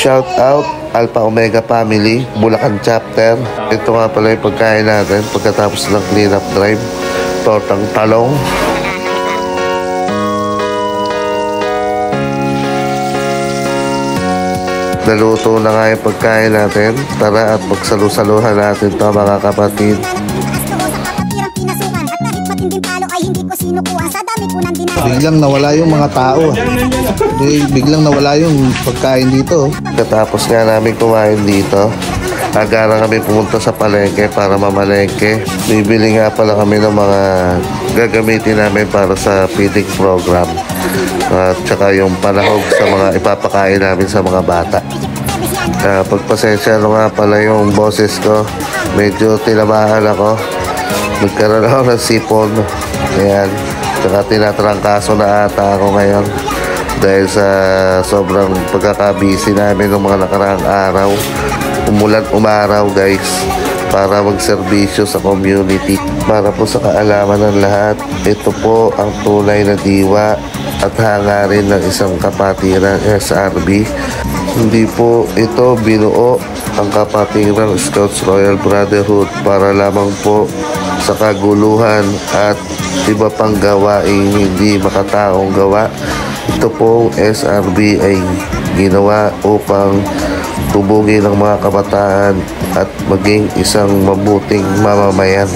Shout out Alpha Omega Family, Bulacan Chapter. Ito nga pala yung pagkain natin pagkatapos ng clean up drive. Tortang talong. Naluto na nga yung pagkain natin. Tara at magsalu-saluhan natin to mga kapatid. Biglang nawala yung mga tao. Biglang nawala yung pagkain dito. Katapos nga namin kumain dito, agara kami pumunta sa palengke para mamalengke. Bibili nga pala kami ng mga gagamitin namin para sa feeding program. At saka yung panahog sa mga ipapakain namin sa mga bata. Pagpasensya nga pala yung boses ko. Medyo tinamaan ako. Nagkaroon ako ng sipon. Ayan. Saka tinatrangkaso na ata ako ngayon. Dahil sa sobrang pagkakabisi namin ng mga nakaraang araw. Umulan umaraw guys. Para magserbisyo sa community. Para po sa kaalaman ng lahat, ito po ang tunay na diwa at hangarin ng isang kapatiran SRB. Hindi po ito binuo ang kapatiran Scouts Royal Brotherhood para lamang po sa kaguluhan at iba pang gawaing hindi makataong gawa. Ito pong SRB ay ginawa upang tubugin ang mga kabataan at maging isang mabuting mamamayan.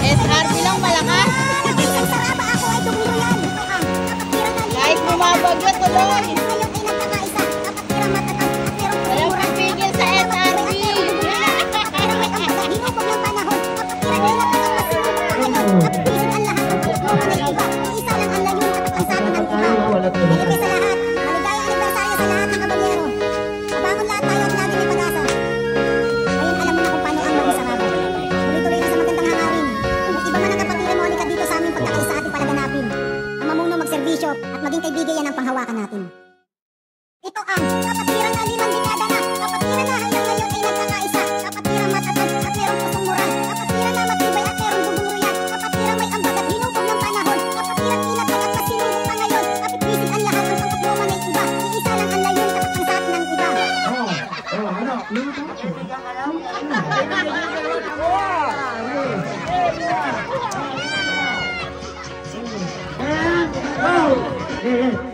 SRB lang malakas. Kahit bumabagyo tuloy. Walang pipigil sa SRB. At maging kaibigan yan ang panghawakan natin. Ito ang kapatiran na 5 dekada na. Kapatiran na hanggang ngayon ay nagkakaisa. Kapatiran matatag at merong pusong moral. Kapatiran na matibay at merong bubuluyan. Kapatiran may ambag at hinubog ng panahon. Kapatiran tinatag at pasinulong pa ngayon. Kapitwisin ang lahat ng pagkakluman ay iba. Iisa lang ang layon at ang sabi ng iba. Oh,